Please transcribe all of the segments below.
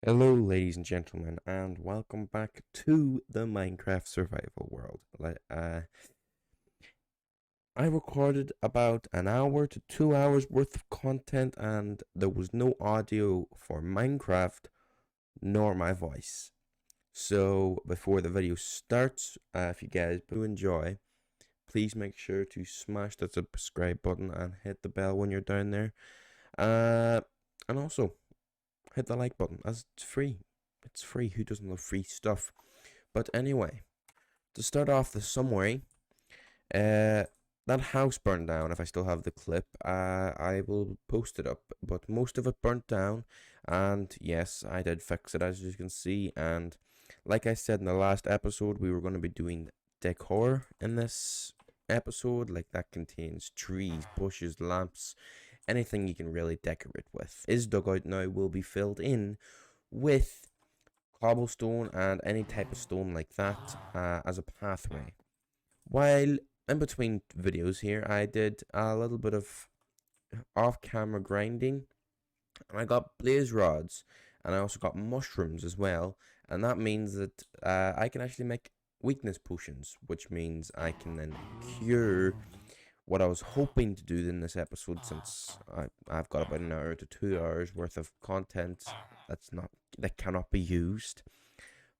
Hello, ladies and gentlemen, and welcome back to the Minecraft survival world. I recorded about an hour to 2 hours worth of content, and there was no audio for Minecraft nor my voice. So, before the video starts, if you guys do enjoy, please make sure to smash that subscribe button and hit the bell when you're down there. Uh, and also, hit the like button as it's free. It's free. Who doesn't love free stuff? But anyway, to start off the summary, uh, that house burned down. If I still have the clip, I will post it up. But most of it burnt down, and yes, I did fix it as you can see. And like I said in the last episode, we were going to be doing decor in this episode. Like that contains trees, bushes, lamps, anything you can really decorate with. His dugout now will be filled in with cobblestone and any type of stone like that as a pathway. While in between videos here, I did a little bit of off-camera grinding, and I got blaze rods, and I also got mushrooms as well, and that means that I can actually make weakness potions, which means I can then cure what I was hoping to do in this episode, since I've got about an hour to 2 hours worth of content that cannot be used.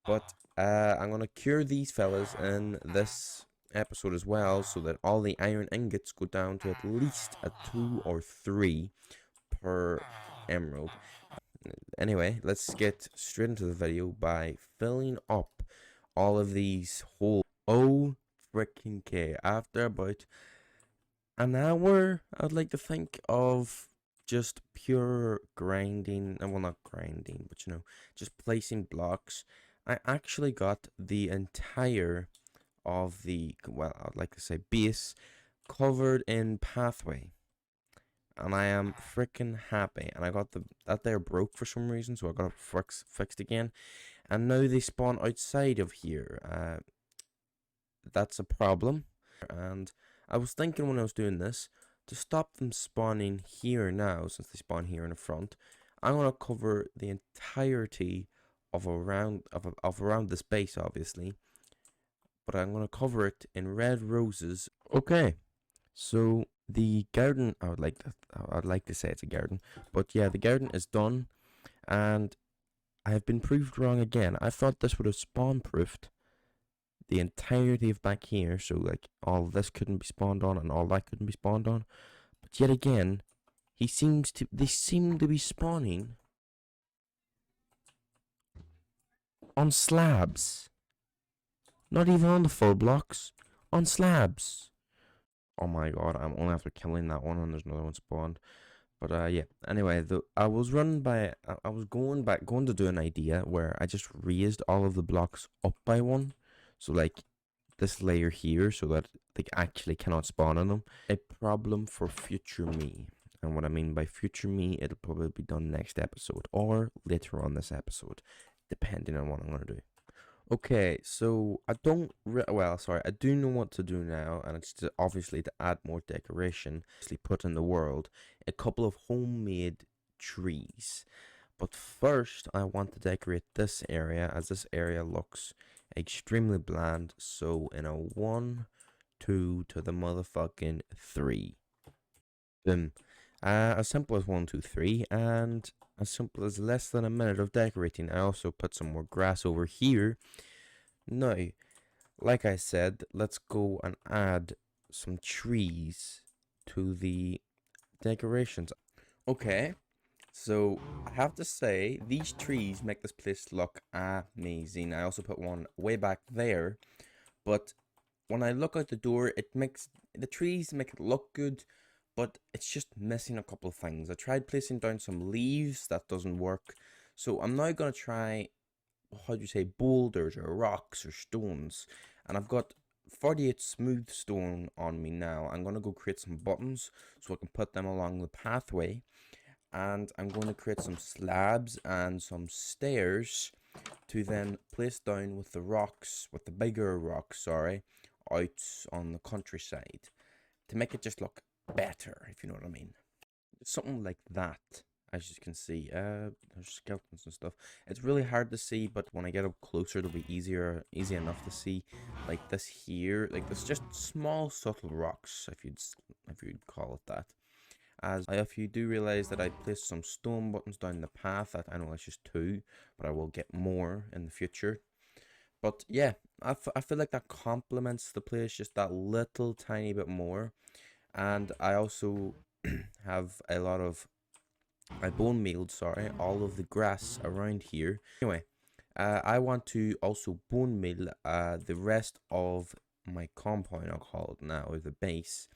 But I'm gonna cure these fellas in this episode as well, so that all the iron ingots go down to at least a 2 or 3 per emerald. Anyway, let's get straight into the video by filling up all of these holes. Oh freaking K! After about an hour, I'd like to think, of just pure grinding, well, not grinding, but just placing blocks, I actually got the entire of the, well, I'd like to say base covered in pathway, and I am freaking happy. And I got that there broke for some reason, so I got it fixed again, and now they spawn outside of here. That's a problem. And I was thinking when I was doing this, to stop them spawning here now, since they spawn here in the front, I'm gonna cover the entirety of around this base, obviously, but I'm gonna cover it in red roses. Okay, so the garden, I'd like to say it's a garden, but yeah, the garden is done, and I have been proved wrong again. I thought this would have spawn proofed the entirety of back here, so like all this couldn't be spawned on and all that couldn't be spawned on. But yet again, they seem to be spawning on slabs. Not even on the full blocks, on slabs. Oh my god, I'm only after killing that one and there's another one spawned. But yeah. Anyway, I was going to do an idea where I just raised all of the blocks up by one. So like this layer here, so that they actually cannot spawn on them. A problem for future me. And what I mean by future me, it'll probably be done next episode or later on this episode, depending on what I'm gonna do. Okay, so I do know what to do now, and it's obviously to add more decoration. Obviously, put in the world a couple of homemade trees. But first, I want to decorate this area, as this area looks extremely bland. So, in a 1, 2 to the motherfucking 3. Boom. As simple as 1, 2, 3, and as simple as less than a minute of decorating. I also put some more grass over here. Now, like I said, let's go and add some trees to the decorations. Okay, so I have to say, these trees make this place look amazing. I also put one way back there, but when I look out the door, the trees make it look good, but it's just missing a couple of things. I tried placing down some leaves, that doesn't work. So I'm now gonna try, how do you say, boulders or rocks or stones, and I've got 48 smooth stone on me now. I'm gonna go create some buttons so I can put them along the pathway, and I'm going to create some slabs and some stairs to then place down with the rocks, with the bigger rocks, sorry, out on the countryside to make it just look better, if you know what I mean. Something like that, as you can see, there's skeletons and stuff. It's really hard to see, but when I get up closer, it'll be easy enough to see. Like this here, like this just small subtle rocks, if you'd call it that. As if you do realize that I placed some stone buttons down the path, that I know that's just 2, but I will get more in the future. But yeah, I feel like that complements the place just that little tiny bit more. And I also have a lot of, I bone mealed, sorry, all of the grass around here. Anyway, I want to also bone meal the rest of my compound, I'll call it now, or the base.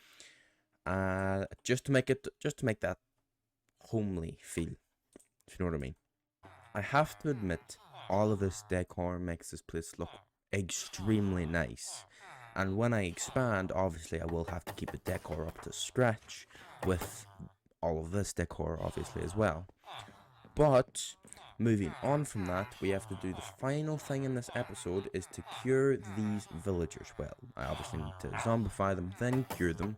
Just to make that homely feel, if you know what I mean. I have to admit, all of this decor makes this place look extremely nice. And when I expand, obviously I will have to keep the decor up to scratch with all of this decor, obviously, as well. But moving on from that, we have to do the final thing in this episode is to cure these villagers. Well, I obviously need to zombify them, then cure them.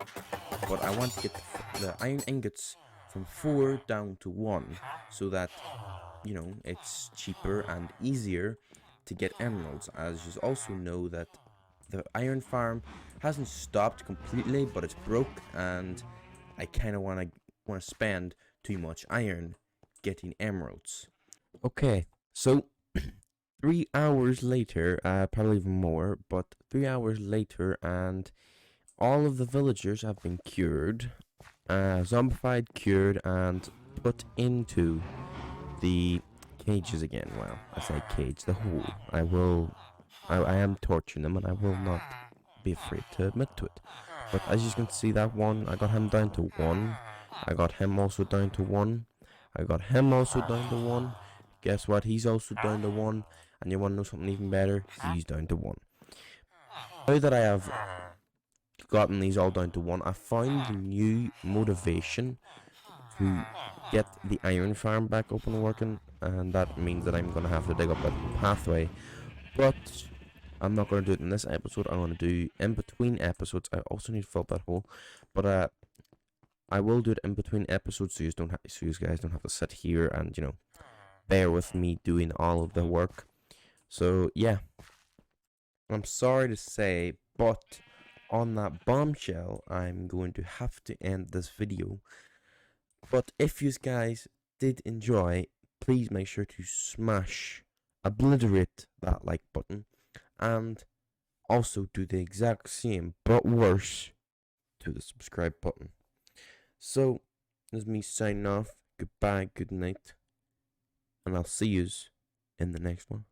But I want to get the iron ingots from 4 down to 1, so that, you know, it's cheaper and easier to get emeralds. As you also know that the iron farm hasn't stopped completely, but it's broke, and I kind of want to spend too much iron getting emeralds. Okay, so 3 hours later, probably even more, but 3 hours later, and all of the villagers have been cured, zombified, cured, and put into the cages again. Well, I say cage, the hole. I am torturing them, and I will not be afraid to admit to it. But as you can see, that one, I got him down to 1. I got him also down to 1. I got him also down to 1. Guess what? He's also down to 1. And you want to know something even better? He's down to 1. Now that I have gotten these all down to 1, I found the new motivation to get the iron farm back open and working, and that means that I'm going to have to dig up a pathway, but I'm not going to do it in this episode. I'm going to do in between episodes. I also need to fill up that hole, but I will do it in between episodes, so you guys don't have to sit here and, you know, bear with me doing all of the work. So yeah, I'm sorry to say, but on that bombshell, I'm going to have to end this video. But if you guys did enjoy, please make sure to obliterate that like button, and also do the exact same, but worse, to the subscribe button. So, this is me signing off. Goodbye, good night, and I'll see yous in the next one.